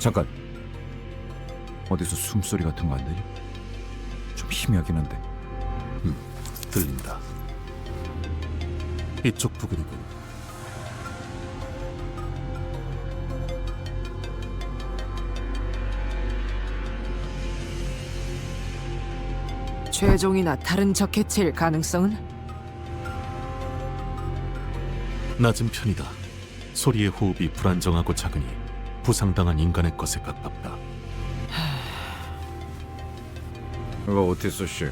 잠깐. 어디서 숨소리 같은 거 안 들려? 좀 희미하긴 한데. 들린다. 이쪽 부근이군. 최종이나 다른 적 해체일 가능성은? 낮은 편이다. 소리의 호흡이 불안정하고 작으니 부상당한 인간의 것에 가깝다. 이거 오티스 씨.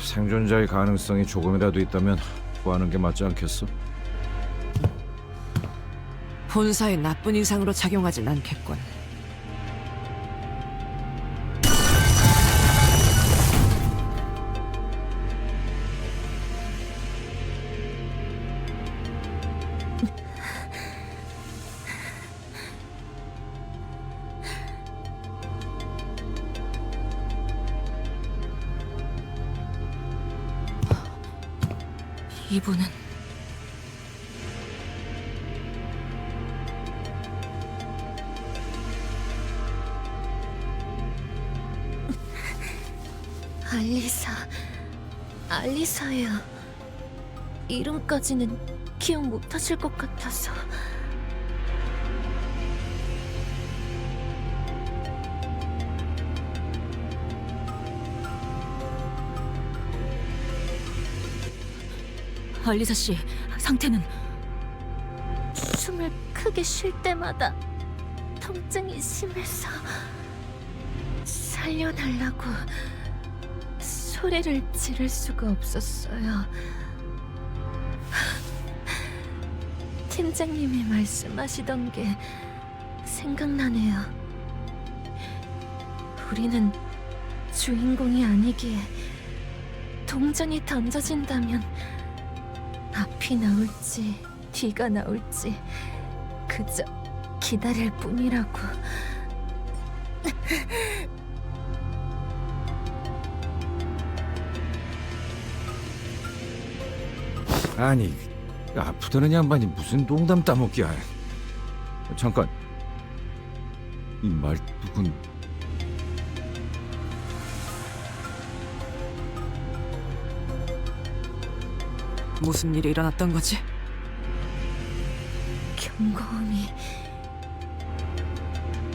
생존자의 가능성이 조금이라도 있다면 구하는 게 맞지 않겠어? 본사에 나쁜 인상으로 작용하진 않겠군. 이분은 알리사예요. 이름까지는 기억 못하실 것 같아서. 알리사 씨, 상태는? 숨을 크게 쉴 때마다 통증이 심해서 살려달라고 소리를 지를 수가 없었어요. 팀장님이 말씀하시던 게 생각나네요. 우리는 주인공이 아니기에 동전이 던져진다면 앞이 나올지 뒤가 나올지 그저 기다릴 뿐이라고. 아니, 아프다는 양반이 무슨 농담 따먹기야. 잠깐. 이 말뚝은 무슨 일이 일어났던 거지?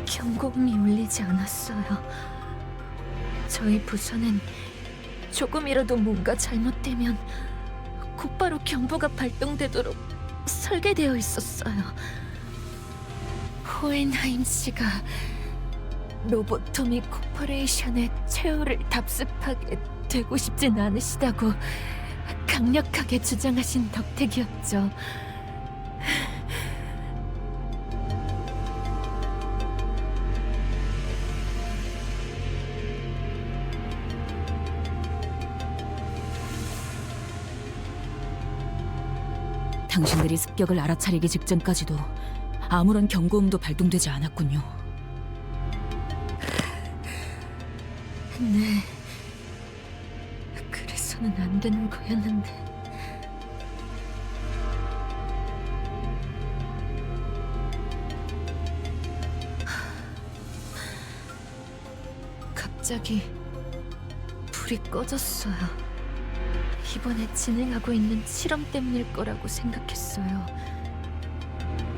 경고음이 울리지 않았어요. 저희 부서는 조금이라도 뭔가 잘못되면 곧바로 경보가 발동되도록 설계되어 있었어요. 호엔하임 씨가 로보토미 코퍼레이션의 최후를 답습하게 되고 싶진 않으시다고 강력하게 주장하신 덕택이었죠. 당신들이 습격을 알아차리기 직전까지도 아무런 경고음도 발동되지 않았군요. 네. 그래서는 안 되는 거였는데. 갑자기 불이 꺼졌어요. 이번에 진행하고 있는 실험 때문일 거라고 생각했어요.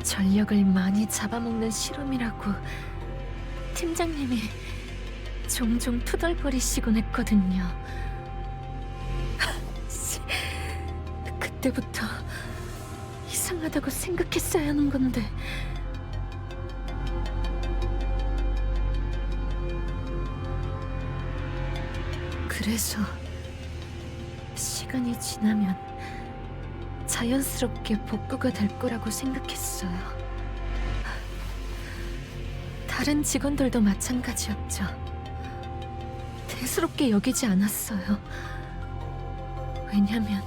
전력을 많이 잡아먹는 실험이라고 팀장님이 종종 투덜거리시곤 했거든요. 그때부터 이상하다고 생각했어야 하는 건데. 그래서 시간이 지나면 자연스럽게 복구가 될 거라고 생각했어요. 다른 직원들도 마찬가지였죠. 대수롭게 여기지 않았어요. 왜냐면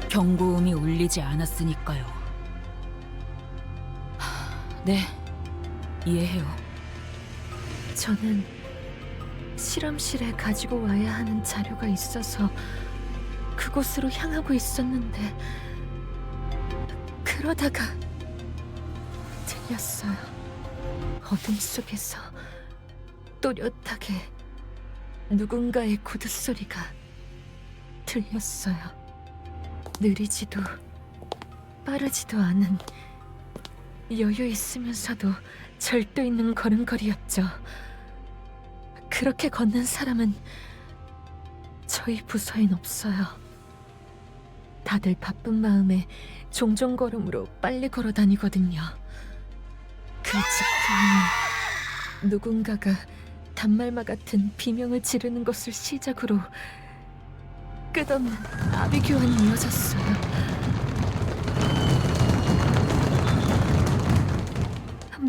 경고음이 울리지 않았으니까요. 네, 이해해요. 저는 실험실에 가지고 와야 하는 자료가 있어서 그곳으로 향하고 있었는데 그러다가 들렸어요. 어둠 속에서 또렷하게 누군가의 구두 소리가 들렸어요. 느리지도 빠르지도 않은 여유 있으면서도 절도 있는 걸음걸이였죠. 그렇게 걷는 사람은 저희 부서엔 없어요. 다들 바쁜 마음에 종종 걸음으로 빨리 걸어 다니거든요. 그 직후에는 누군가가 단말마 같은 비명을 지르는 것을 시작으로 끝없는 아비 교환이 이어졌어요.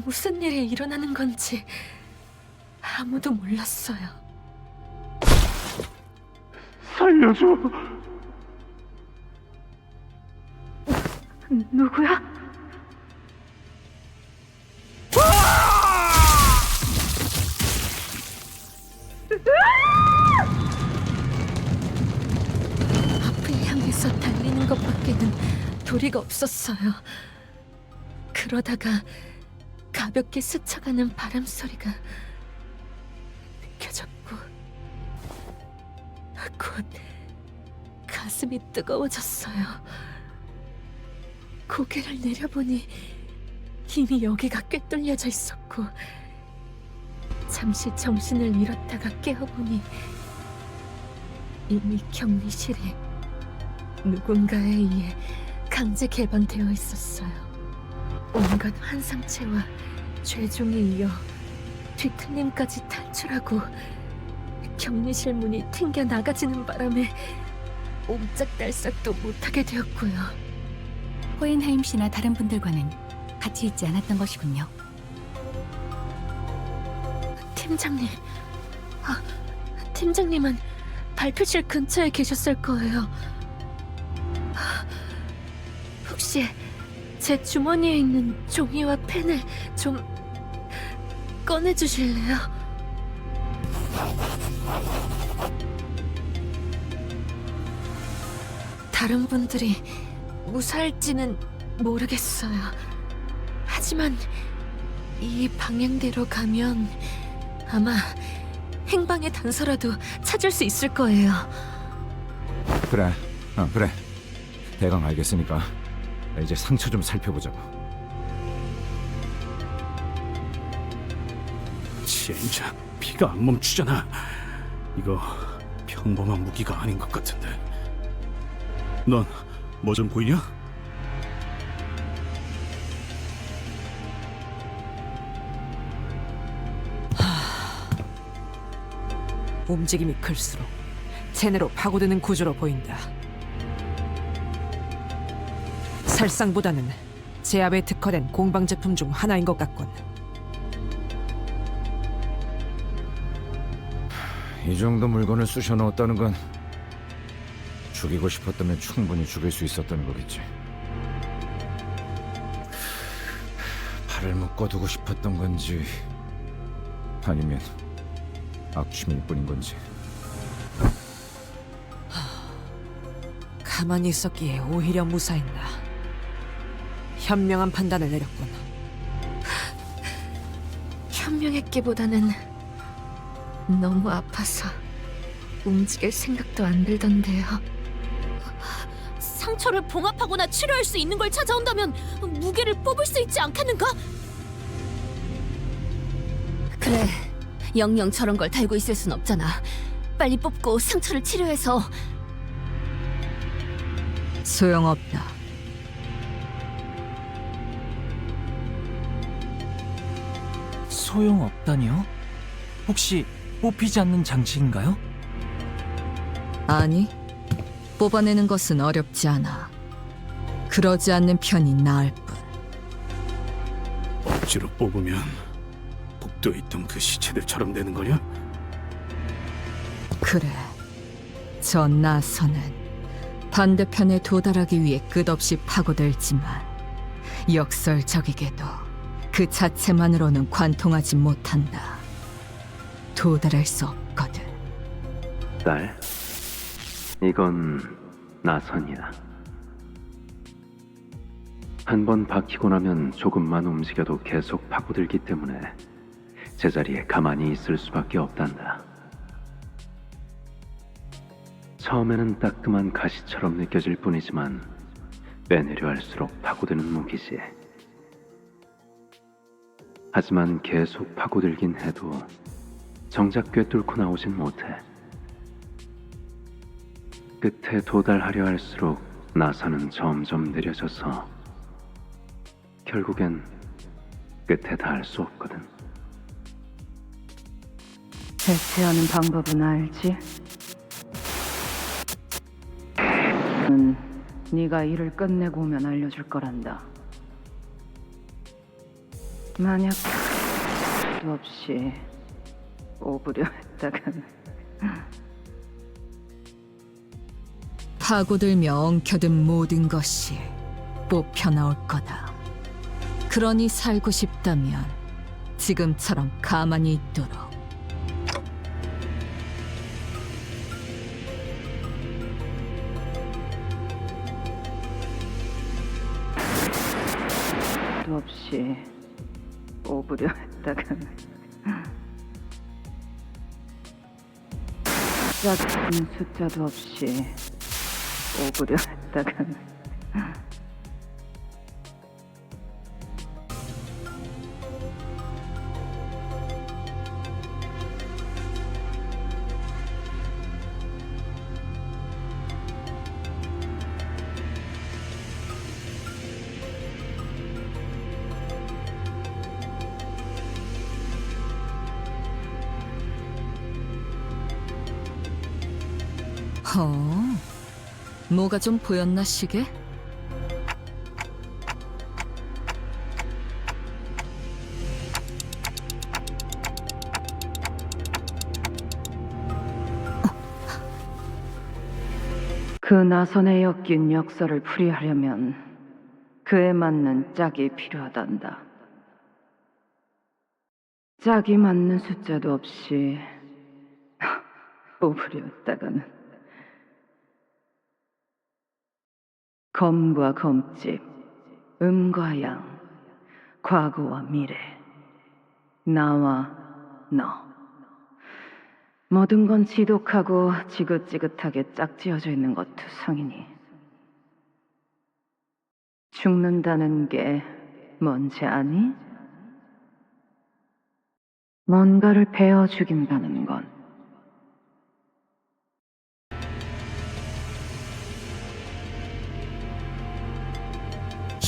무슨 일이 일어나는 건지 아무도 몰랐어요. 살려줘. 누구야? 앞을 향해서 달리는 것밖에는 도리가 없었어요. 그러다가 가볍게 스쳐가는 바람 소리가 느껴졌고 곧 가슴이 뜨거워졌어요. 고개를 내려보니 이미 여기가 꿰뚫려져 있었고 잠시 정신을 잃었다가 깨어보니 이미 격리실이 누군가에 의해 강제 개방되어 있었어요. 온갖 환상체와 죄종에 이어 뒤틀림까지 탈출하고 격리실 문이 튕겨 나가지는 바람에 옴짝달싹도 못하게 되었고요. 호엔하임 씨나 다른 분들과는 같이 있지 않았던 것이군요. 팀장님, 팀장님은 발표실 근처에 계셨을 거예요. 혹시 제 주머니에 있는 종이와 펜을 좀 꺼내주실래요? 다른 분들이 무사할지는 모르겠어요. 하지만 이 방향대로 가면 아마 행방의 단서라도 찾을 수 있을 거예요. 그래, 그래. 대강 알겠으니까 이제 상처 좀 살펴보자고. 젠장, 피가 안 멈추잖아. 이거 평범한 무기가 아닌 것 같은데. 넌 뭐 좀 보이냐? 움직임이 클수록 체내로 파고드는 구조로 보인다. 살상보다는 제압에 특화된 공방 제품 중 하나인 것 같군. 이 정도 물건을 쑤셔 넣었다는 건 죽이고 싶었다면 충분히 죽일 수 있었다는 거겠지. 팔을 묶어두고 싶었던 건지 아니면 악취미일 뿐인 건지. 가만히 있었기에 오히려 무사했나. 현명한 판단을 내렸군. 현명했기보다는 너무 아파서 움직일 생각도 안 들던데요. 상처를 봉합하거나 치료할 수 있는 걸 찾아온다면 무게를 뽑을 수 있지 않겠는가? 그래, 영영 저런 걸 달고 있을 순 없잖아. 빨리 뽑고 상처를 치료해서. 소용없다. 소용없다니요? 혹시 뽑히지 않는 장치인가요? 아니, 뽑아내는 것은 어렵지 않아. 그러지 않는 편이 나을 뿐. 억지로 뽑으면 복도에 있던 그 시체들처럼 되는 거냐? 그래, 저 나선은 반대편에 도달하기 위해 끝없이 파고들지만 역설적이게도 그 자체만으로는 관통하지 못한다. 도달할 수 없거든. 딸, 이건 나선이야. 한 번 박히고 나면 조금만 움직여도 계속 파고들기 때문에 제자리에 가만히 있을 수밖에 없단다. 처음에는 따끔한 가시처럼 느껴질 뿐이지만 빼내려 할수록 파고드는 무기지. 하지만 계속 파고들긴 해도 정작 꿰뚫고 나오진 못해. 끝에 도달하려 할수록 나선은 점점 느려져서 결국엔 끝에 닿을 수 없거든. 대체하는 방법은 알지? 네가 일을 끝내고 오면 알려줄 거란다. 만약 도 없이 뽑으려 했다간 파고들며 엉켜든 모든 것이 뽑혀 나올 거다. 그러니 살고 싶다면 지금처럼 가만히 있도록. 도 없이 뽑으려 했다간 짝짓는 숫자도 없이 뽑으려 했다간 뭐가 좀 보였나 시계? 그 나선에 엮인 역사를 풀이하려면 그에 맞는 짝이 필요하단다. 짝이 맞는 숫자도 없이 뽑으려 했다가는 검과 검집, 음과 양, 과거와 미래, 나와 너. 모든 건 지독하고 지긋지긋하게 짝지어져 있는 것 투성이니 죽는다는 게 뭔지 아니? 뭔가를 베어 죽인다는 건.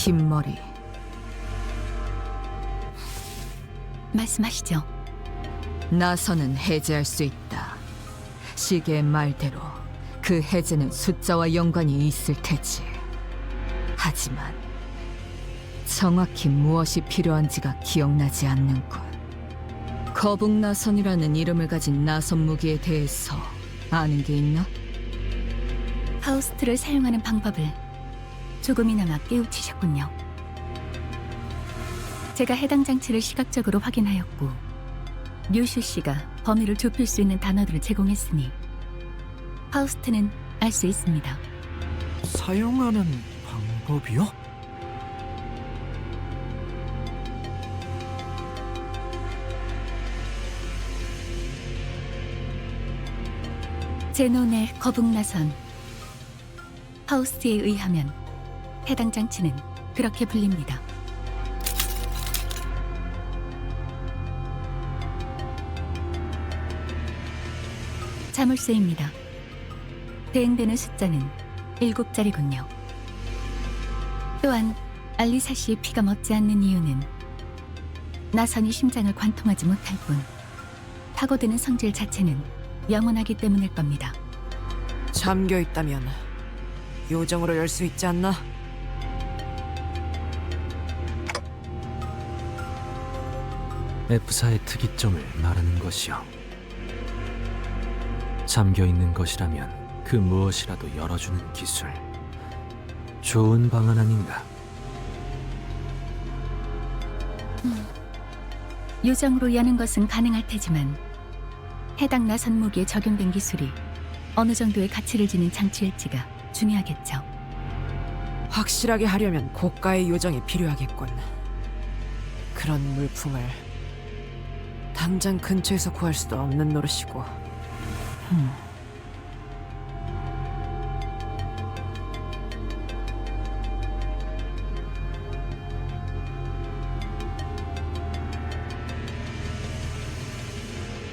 흰머리. 말씀하시죠. 나선은 해제할 수 있다. 시계의 말대로 그 해제는 숫자와 연관이 있을 테지. 하지만 정확히 무엇이 필요한지가 기억나지 않는군. 거북나선이라는 이름을 가진 나선 무기에 대해서 아는 게 있나? 파우스트를 사용하는 방법을 조금이나마 깨우치셨군요. 제가 해당 장치를 시각적으로 확인하였고 류슈 씨가 범위를 좁힐 수 있는 단어들을 제공했으니 파우스트는 알 수 있습니다. 사용하는 방법이요? 제논의 거북나선. 파우스트에 의하면 해당 장치는 그렇게 불립니다. 자물쇠입니다. 대응되는 숫자는 7자리군요. 또한 알리사 씨의 피가 멎지 않는 이유는 나선이 심장을 관통하지 못할 뿐 파고드는 성질 자체는 영원하기 때문일 겁니다. 잠겨 있다면 요정으로 열 수 있지 않나? F사의 특이점을 말하는 것이요. 잠겨있는 것이라면 그 무엇이라도 열어주는 기술. 좋은 방안 아닌가? 요정으로 여는 것은 가능할 테지만 해당 나선 무기에 적용된 기술이 어느 정도의 가치를 지닌 장치일지가 중요하겠죠. 확실하게 하려면 고가의 요정이 필요하겠군. 그런 물품을 당장 근처에서 구할 수도 없는 노릇이고.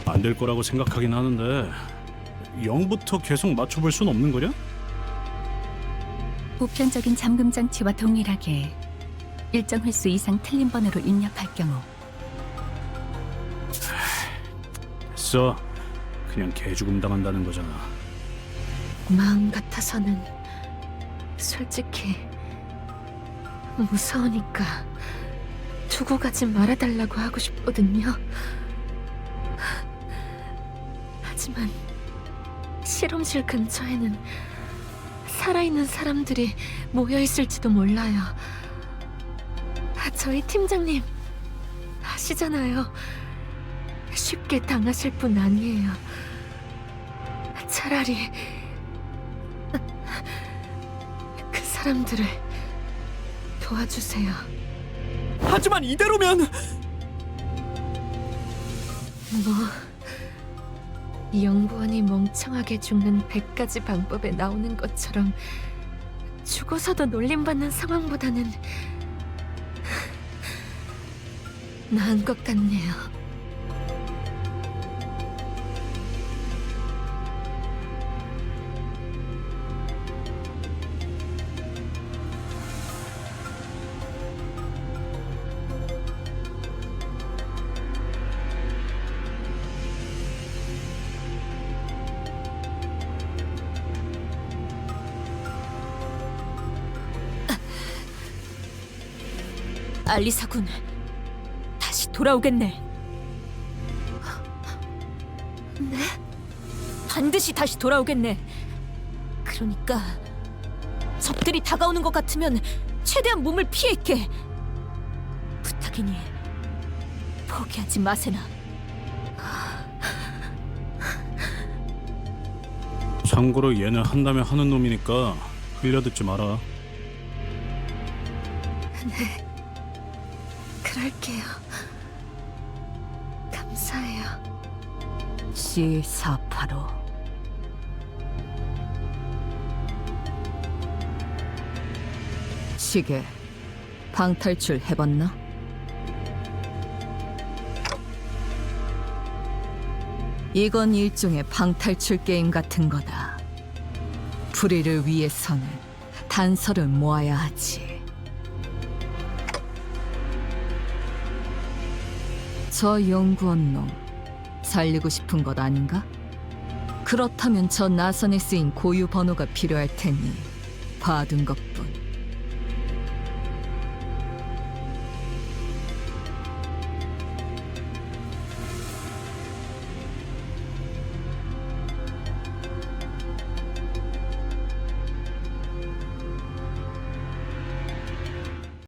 안 될 거라고 생각하긴 하는데 0부터 계속 맞춰볼 순 없는 거냐? 보편적인 잠금 장치와 동일하게 일정 횟수 이상 틀린 번호로 입력할 경우 됐어. 그냥 개죽음 당한다는 거잖아. 마음 같아서는 솔직히 무서우니까 두고 가지 말아달라고 하고 싶거든요. 하지만 실험실 근처에는 살아있는 사람들이 모여있을지도 몰라요. 저희 팀장님 아시잖아요. 쉽게 당하실 분 아니에요. 차라리 그 사람들을 도와주세요. 하지만 이대로면 연구원이 멍청하게 죽는 100가지 방법에 나오는 것처럼 죽어서도 놀림받는 상황보다는 나은 것 같네요. 알리사군 다시 돌아오겠네. 네? 반드시 다시 돌아오겠네. 그러니까 적들이 다가오는 것 같으면 최대한 몸을 피해 있게. 부탁이니 포기하지 마세나. 참고로 얘는 한다면 하는 놈이니까 흘려듣지 마라. 네, 그럴게요. 감사해요. C485 시계 방탈출 해봤나? 이건 일종의 방탈출 게임 같은 거다. 불의를 위해서는 단서를 모아야 하지. 저 연구원 놈 살리고 싶은 것 아닌가? 그렇다면 저 나선에 쓰인 고유 번호가 필요할 테니 봐둔 것뿐.